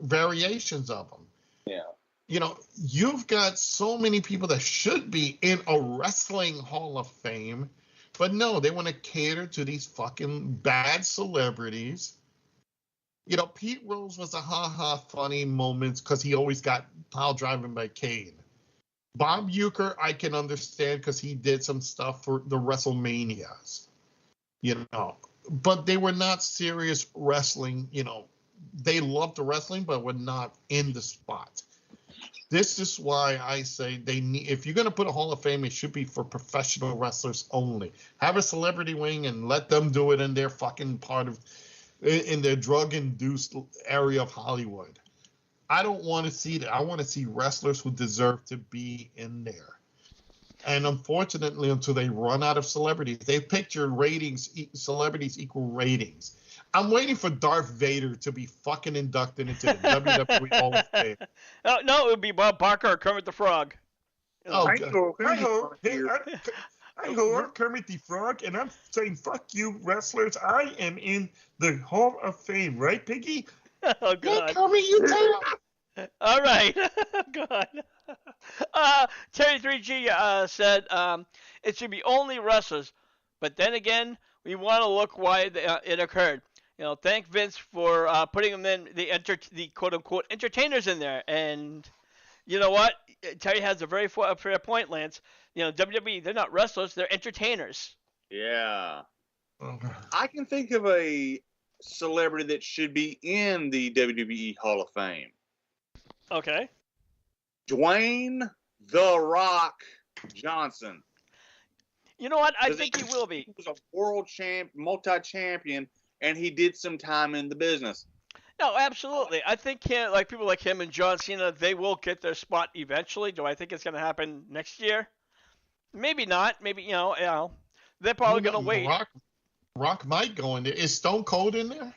variations of them. Yeah. You've got so many people that should be in a wrestling Hall of Fame, but no, they want to cater to these fucking bad celebrities. Pete Rose was a funny moments because he always got pile driving by Kane. Bob Uecker, I can understand because he did some stuff for the WrestleManias, but they were not serious wrestling. They loved the wrestling, but were not in the spot. This is why I say if you're going to put a Hall of Fame, it should be for professional wrestlers only. Have a celebrity wing and let them do it in their fucking in their drug-induced area of Hollywood. I don't want to see that. I want to see wrestlers who deserve to be in there. And unfortunately, until they run out of celebrities, they picture ratings, celebrities equal ratings. I'm waiting for Darth Vader to be fucking inducted into the WWE Hall of Fame. No, it would be Bob Barker or Kermit the Frog. I'm Kermit the Frog, and I'm saying, fuck you, wrestlers. I am in the Hall of Fame, right, Piggy? Oh, God. Yeah, Kermit, you too. All right. God. Terry 3G said it should be only wrestlers, but then again, we want to look why it occurred. Thank Vince for putting them in the quote-unquote entertainers in there. And you know what? Terry has a very fair point, Lance. WWE, they're not wrestlers, they're entertainers. Yeah. I can think of a celebrity that should be in the WWE Hall of Fame. Okay. Dwayne "The Rock" Johnson. You know what? I think he will be. He was a world multi-champion, and he did some time in the business. No, absolutely. I think people like him and John Cena, they will get their spot eventually. Do I think it's going to happen next year? Maybe not. Maybe, they're probably going to wait. Rock might go in there. Is Stone Cold in there?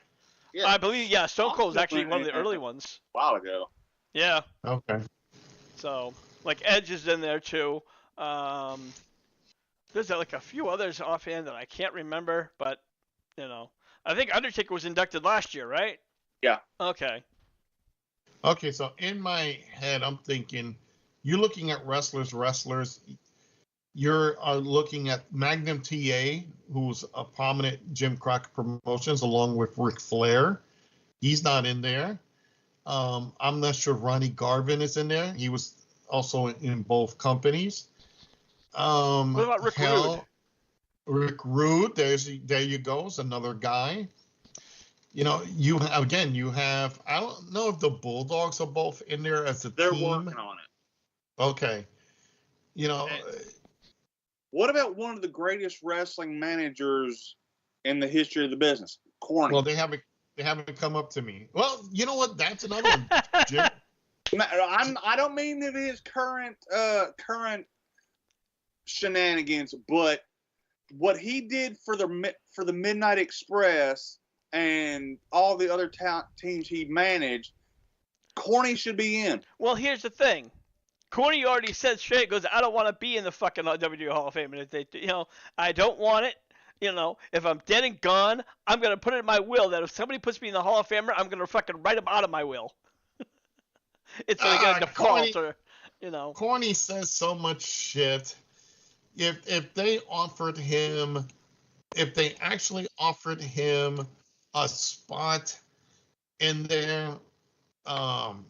Yeah. I believe, Stone Cold is actually one of the early ones. A while ago. Yeah. Okay. So, Edge is in there too. There's a few others offhand that I can't remember, but, I think Undertaker was inducted last year, right? Yeah. Okay. Okay, so in my head, I'm thinking, you're looking at wrestlers. You're looking at Magnum TA, who's a prominent Jim Crockett Promotions, along with Ric Flair. He's not in there. I'm not sure Ronnie Garvin is in there. He was also in both companies. What about Rick Rude? Rick Rude, there you go, is another guy. You know, you have I don't know if the Bulldogs are both in there as a They're team. working on it. Okay. You know, what about one of the greatest wrestling managers in the history of the business, Corny? Well, they haven't come up to me. Well, you know what? That's another one, Jim. I don't mean that his current shenanigans, but what he did for the Midnight Express and all the other teams he managed, Corny should be in. Well, here's the thing. Corny already said straight, goes, I don't want to be in the fucking WWE Hall of Fame. And if they, I don't want it. If I'm dead and gone, I'm going to put it in my will that if somebody puts me in the Hall of Famer, I'm going to fucking write them out of my will. It's going to get a default or, Corny says so much shit. If they actually offered him a spot in there, hell,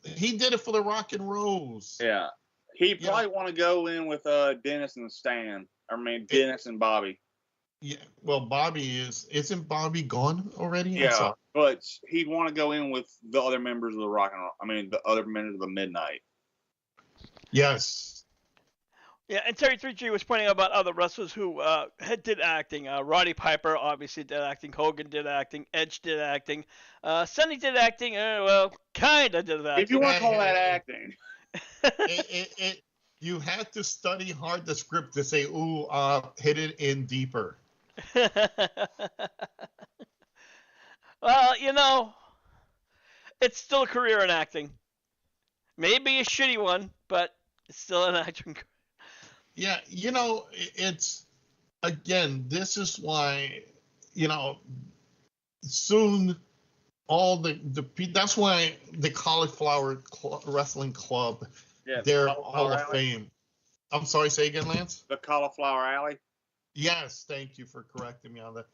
he did it for the Rock and Rolls. Yeah. He probably want to go in with Dennis and Stan. Dennis and Bobby. Yeah, well, isn't Bobby gone already? Yeah, but he'd want to go in with the other members of the Rock and Roll. The other members of the Midnight. Yes. Yeah, and Terry 3G was pointing out about other wrestlers who did acting. Roddy Piper obviously did acting. Hogan did acting. Edge did acting. Sonny did acting. Kind of did acting. If you want to call that acting. You had to study hard the script to say, hit it in deeper. Well, it's still a career in acting. Maybe a shitty one, but it's still an acting career. Yeah, it's, again, this is why, soon that's why the Cauliflower Wrestling Club, they're Hall of Fame. I'm sorry, say again, Lance? The Cauliflower Alley? Yes, thank you for correcting me on that.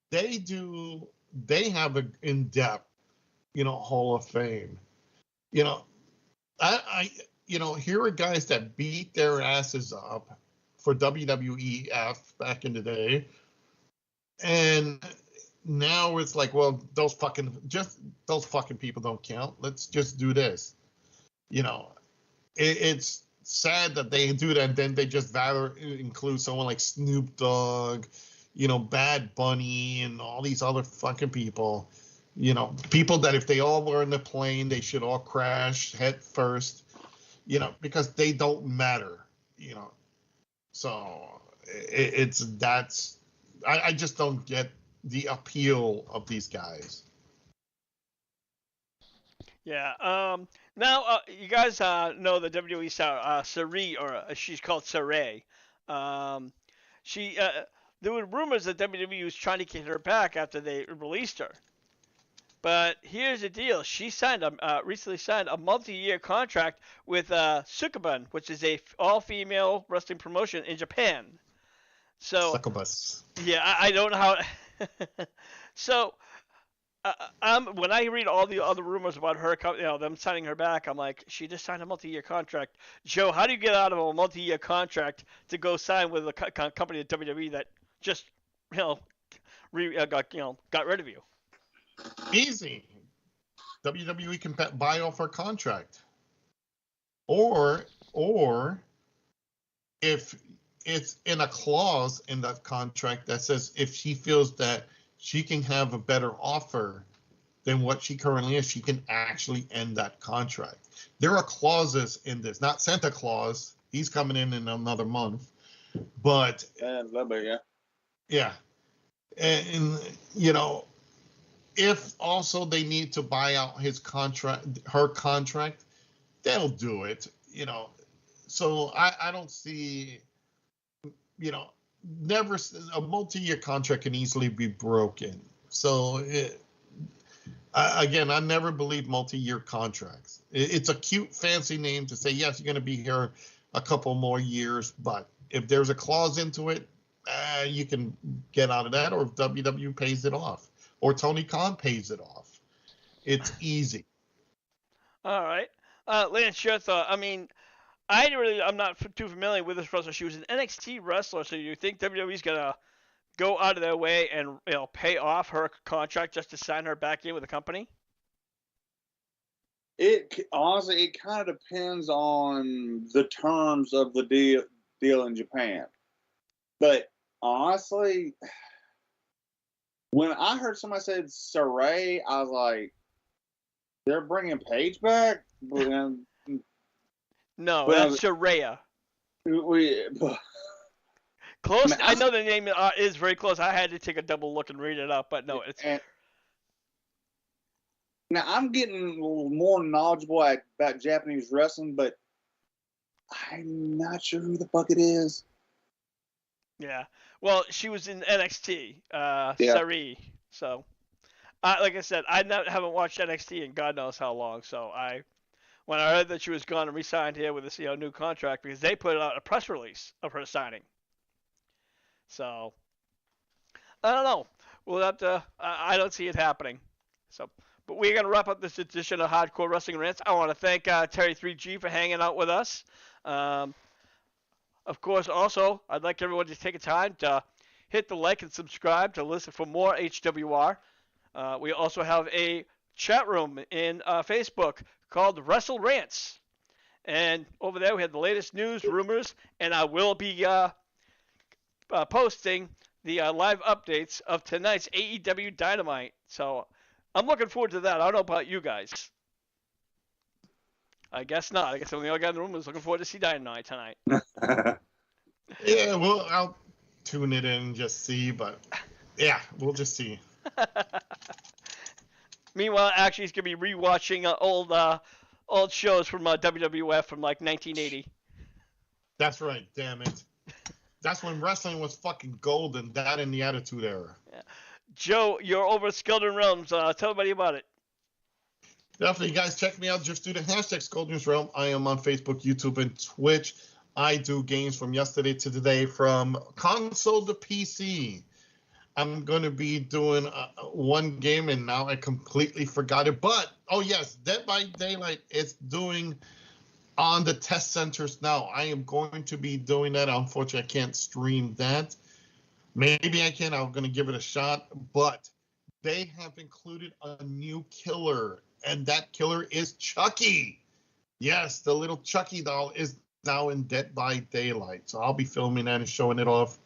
They have an in-depth, Hall of Fame. Here are guys that beat their asses up for WWEF back in the day. And now it's like, well, those fucking people don't count. Let's just do this. It's sad that they do that, and then they just include someone like Snoop Dogg, Bad Bunny, and all these other fucking people. People that if they all were in the plane, they should all crash head first. Because they don't matter. So I just don't get the appeal of these guys. Yeah. Now, you guys know the WWE star Sarai, or she's called Sarai. There were rumors that WWE was trying to get her back after they released her. But here's the deal: she recently signed a multi-year contract with Sukuban, which is a all-female wrestling promotion in Japan. So Succubus. Yeah, I don't know how. So, when I read all the other rumors about her, them signing her back, I'm like, she just signed a multi-year contract. Joe, how do you get out of a multi-year contract to go sign with a company at WWE that just, got rid of you? Easy. WWE can buy off her contract. Or if it's in a clause in that contract that says if she feels that she can have a better offer than what she currently is, she can actually end that contract. There are clauses in this, not Santa Claus. He's coming in another month. But yeah. And if also they need to buy out her contract, they'll do it, So I don't see, never a multi-year contract can easily be broken. So I never believe multi-year contracts. It's a cute, fancy name to say, yes, you're going to be here a couple more years, but if there's a clause into it, you can get out of that, or if WWE pays it off. or Tony Khan pays it off. It's easy. All right. Lance, your thought. I mean, I'm not too familiar with this wrestler. She was an NXT wrestler, so you think WWE's gonna go out of their way and pay off her contract just to sign her back in with the company? Honestly, it kind of depends on the terms of the deal in Japan. But honestly, when I heard somebody said Saray, I was like, they're bringing Paige back? No, that's Saraya. Close. I know the name is very close. I had to take a double look and read it up, but no, it's. Now, I'm getting more knowledgeable about Japanese wrestling, but I'm not sure who the fuck it is. Yeah. Well, she was in NXT, Sari. So, like I said, haven't watched NXT in God knows how long. So, when I heard that she was gone and re-signed here with this new contract, because they put out a press release of her signing. So, I don't know. We'll have to. I don't see it happening. So. But we're going to wrap up this edition of Hardcore Wrestling Rants. I want to thank Terry 3G for hanging out with us. Of course, also, I'd like everyone to take a time to hit the like and subscribe to listen for more HWR. We also have a chat room in Facebook called Wrestle Rants. And over there we have the latest news, rumors, and I will be posting the live updates of tonight's AEW Dynamite. So I'm looking forward to that. I don't know about you guys. I guess not. I guess the only other guy in the room is looking forward to see Dynamite tonight. Yeah, well, I'll tune it in and just see, but yeah, we'll just see. Meanwhile, actually, he's going to be rewatching old shows from WWF from like 1980. That's right, damn it. That's when wrestling was fucking golden, that and the Attitude Era. Yeah. Joe, you're over at Skeldon Realms. Tell everybody about it. Definitely, guys, check me out. Just do the hashtag Skeldon's Realm. I am on Facebook, YouTube, and Twitch. I do games from yesterday to today, from console to PC. I'm going to be doing one game, and now I completely forgot it. But, oh, yes, Dead by Daylight is doing on the test centers now. I am going to be doing that. Unfortunately, I can't stream that. Maybe I can. I'm going to give it a shot. But they have included a new killer, and that killer is Chucky. Yes, the little Chucky doll is now in Dead by Daylight. So I'll be filming that and showing it off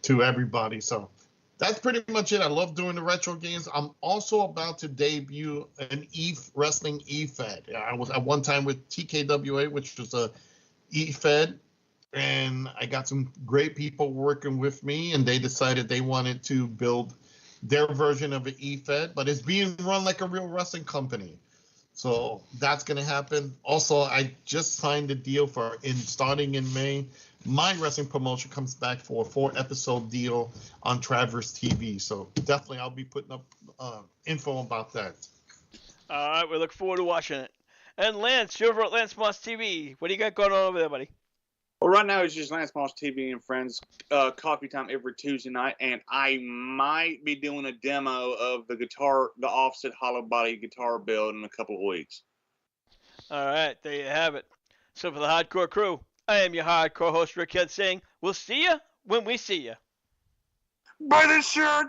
to everybody. So that's pretty much it. I love doing the retro games. I'm also about to debut an wrestling E-Fed. I was at one time with TKWA, which was a E-Fed. And I got some great people working with me, and they decided they wanted to build their version of an E-Fed, but it's being run like a real wrestling company. So that's going to happen. Also, I just signed a deal for starting in May. My wrestling promotion comes back for a 4-episode deal on Traverse TV. So definitely I'll be putting up info about that. All right, we look forward to watching it. And Lance, you're over at Lance Moss TV. What do you got going on over there, buddy? Well, right now it's just Lance Moss TV and Friends coffee time every Tuesday night, and I might be doing a demo of the offset hollow body guitar build in a couple of weeks. All right, there you have it. So for the Hardcore Crew, I am your hardcore host, Rick Head, saying we'll see you when we see you. Buy this shirt!